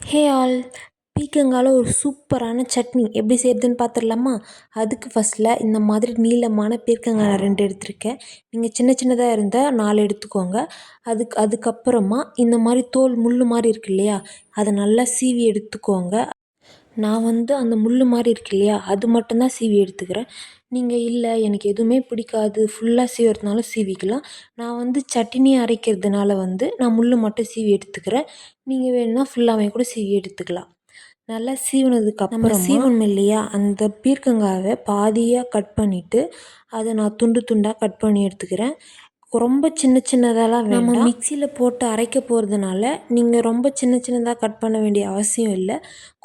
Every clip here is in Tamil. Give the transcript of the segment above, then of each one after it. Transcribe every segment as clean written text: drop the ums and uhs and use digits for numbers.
ஹே ஆல், பீர்க்கங்கால ஒரு சூப்பரான சட்னி எப்படி செய்கிறதுன்னு பார்த்துடலாமா? அதுக்கு ஃபஸ்ட்டில் இந்த மாதிரி நீளமான பீர்க்கங்காய் நான் 2 எடுத்திருக்கேன். நீங்கள் சின்ன சின்னதாக இருந்தால் 4 எடுத்துக்கோங்க. அதுக்கப்புறமா இந்த மாதிரி தோல் முள் மாதிரி இருக்கு இல்லையா, அதை நல்லா சீவி எடுத்துக்கோங்க. நான் அந்த முள் மாதிரி இருக்கு இல்லையா, அது மட்டும்தான் சீவி எடுத்துக்கிறேன். நீங்கள் இல்லை எனக்கு எதுவுமே பிடிக்காது ஃபுல்லாக சீவுறதுனாலும் சீவிக்கலாம். நான் சட்னி அரைக்கிறதுனால நான் முள் மட்டும் சீவி எடுத்துக்கிறேன். நீங்கள் வேணும்னா ஃபுல்லாகவே கூட சீவி எடுத்துக்கலாம். நல்லா சீவினதுக்கப்புறம் சீவணும் இல்லையா, அந்த பீர்க்கங்காயை பாதியாக கட் பண்ணிவிட்டு அதை நான் துண்டு துண்டாக கட் பண்ணி எடுத்துக்கிறேன். ரொம்ப சின்ன சின்னதெல்லாம் வேண்டாம். நம்ம மிக்சியில் போட்டு அரைக்க போகிறதுனால நீங்கள் ரொம்ப சின்ன சின்னதாக கட் பண்ண வேண்டிய அவசியம் இல்லை.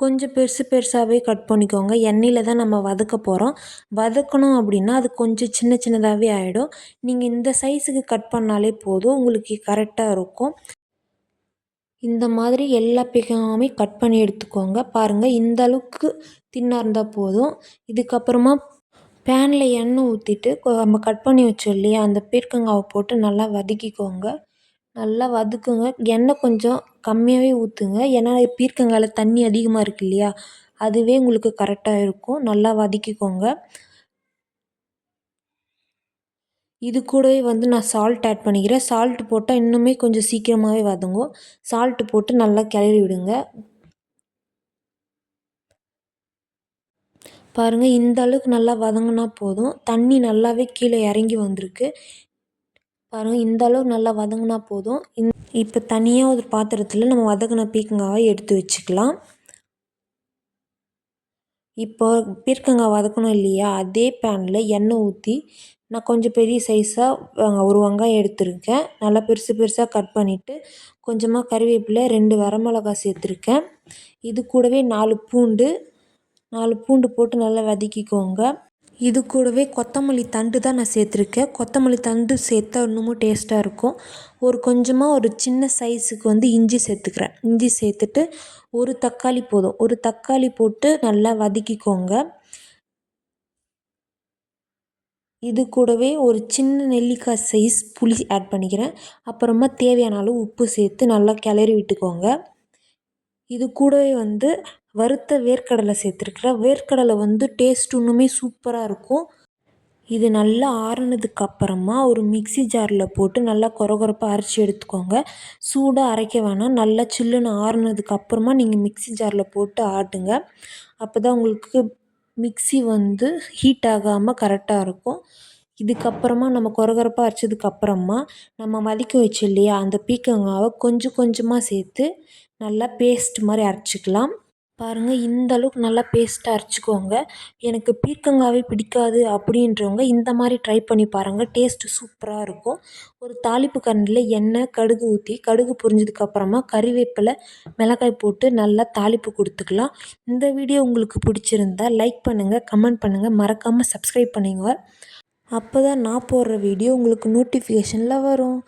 கொஞ்சம் பெருசு பெருசாகவே கட் பண்ணிக்கோங்க. எண்ணெயில் தான் நம்ம வதக்க போகிறோம். வதக்கணும் அப்படின்னா அது கொஞ்சம் சின்ன சின்னதாகவே ஆகிடும். நீங்கள் இந்த சைஸுக்கு கட் பண்ணாலே போதும், உங்களுக்கு கரெக்டாக இருக்கும். இந்த மாதிரி எல்லா பீர்க்கங்காயுமே கட் பண்ணி எடுத்துக்கோங்க. பாருங்கள், இந்த அளவுக்கு தின்னாக இருந்தால் போதும். இதுக்கப்புறமா பேனில் எண்ணெய் ஊற்றிட்டு நம்ம கட் பண்ணி வச்சோம் இல்லையா, அந்த பீர்க்கங்காவை போட்டு நல்லா வதக்கிக்கோங்க. நல்லா வதக்குங்க. எண்ணெய் கொஞ்சம் கம்மியாகவே ஊற்றுங்க, ஏன்னா பீர்க்கங்காயில் தண்ணி அதிகமாக இருக்கு இல்லையா, அதுவே உங்களுக்கு கரெக்டாக இருக்கும். நல்லா வதக்கிக்கோங்க. இது கூடவே நான் சால்ட் ஆட் பண்ணிக்கிறேன். சால்ட் போட்டால் இன்னுமே கொஞ்சம் சீக்கிரமாகவே வதங்கும். சால்ட்டு போட்டு நல்லா கிளறி விடுங்க. பாருங்கள், இந்த அளவுக்கு நல்லா வதங்கினா போதும். தண்ணி நல்லாவே கீழே இறங்கி வந்திருக்கு. பாருங்கள், இந்த அளவுக்கு நல்லா வதங்கினா போதும். இப்போ தனியாக ஒரு பாத்திரத்தில் நம்ம வதங்கின பீர்க்கங்காவை எடுத்து வச்சுக்கலாம். இப்போ பீர்க்கங்காய் வதக்கணும் இல்லையா, அதே பேனில் எண்ணெய் ஊற்றி நான் கொஞ்சம் பெரிய சைஸாக ஒரு வெங்காயம் எடுத்திருக்கேன். நல்லா பெருசு பெருசாக கட் பண்ணிவிட்டு கொஞ்சமாக கறிவேப்பிலை, 2 வரமிளகாய் சேர்த்துருக்கேன். இது கூடவே 4 பூண்டு போட்டு நல்லா வதக்கிக்கோங்க. இது கூடவே கொத்தமல்லி தண்டு தான் நான் சேர்த்துருக்கேன். கொத்தமல்லி தண்டு சேர்த்தா இன்னமும் டேஸ்ட்டாக இருக்கும். ஒரு சின்ன சைஸுக்கு இஞ்சி சேர்த்துக்கிறேன். இஞ்சி சேர்த்துட்டு ஒரு தக்காளி போதும். ஒரு தக்காளி போட்டு நல்லா வதக்கிக்கோங்க. இது கூடவே ஒரு சின்ன நெல்லிக்காய் சைஸ் புளி ஆட் பண்ணிக்கிறேன். அப்புறமா தேவையான அளவு உப்பு சேர்த்து நல்லா கிளறி விட்டுக்கோங்க. இது கூடவே வறுத்த வேர்க்கடலை சேர்த்துருக்குறேன். வேர்க்கடலை டேஸ்ட் இன்னுமே சூப்பராக இருக்கும். இது நல்லா ஆறுனதுக்கு அப்புறமா ஒரு மிக்ஸி ஜாரில் போட்டு நல்லா கொரகொரப்பாக அரைச்சி எடுத்துக்கோங்க. சூடாக அரைக்க வேணாம், நல்லா சில்லுன்னு ஆறுனதுக்கு அப்புறமா நீங்கள் மிக்ஸி ஜாரில் போட்டு ஆட்டுங்க. அப்போ தான் உங்களுக்கு மிக்ஸி ஹீட் ஆகாமல் கரெக்டாக இருக்கும். இதுக்கப்புறமா நம்ம கொரகொரப்பாக அரைச்சதுக்கப்புறமா நம்ம வதக்கி வச்சோம் இல்லையா, அந்த பீர்க்கங்காவை கொஞ்சம் கொஞ்சமாக சேர்த்து நல்லா பேஸ்ட் மாதிரி அரைச்சிக்கலாம். பாருங்கள், இந்த அளவுக்கு நல்லா பேஸ்ட்டாக அரைச்சிக்கோங்க. எனக்கு பீர்க்கங்காவே பிடிக்காது அப்படின்றவங்க இந்த மாதிரி ட்ரை பண்ணி பாருங்கள், டேஸ்ட்டு சூப்பராக இருக்கும். ஒரு தாளிப்பு கரண்டியில் எண்ணெய், கடுகு ஊற்றி கடுகு பொரிஞ்சதுக்கப்புறமா கறிவேப்பிலை, மிளகாய் போட்டு நல்லா தாளிப்பு கொடுத்துக்கலாம். இந்த வீடியோ உங்களுக்கு பிடிச்சிருந்தா லைக் பண்ணுங்கள், கமெண்ட் பண்ணுங்கள், மறக்காமல் சப்ஸ்கிரைப் பண்ணுங்க. அப்போ தான் நான் போடுற வீடியோ உங்களுக்கு நோட்டிஃபிகேஷனில் வரும்.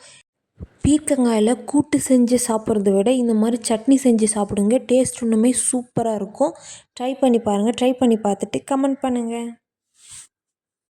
பீர்க்கங்காயில் கூட்டு செஞ்சு சாப்பிட்றத விட இந்த மாதிரி சட்னி செஞ்சு சாப்பிடுங்க. டேஸ்ட் இன்னுமே சூப்பராக இருக்கும். ட்ரை பண்ணி பாருங்கள். ட்ரை பண்ணி பார்த்துட்டு கமெண்ட் பண்ணுங்கள்.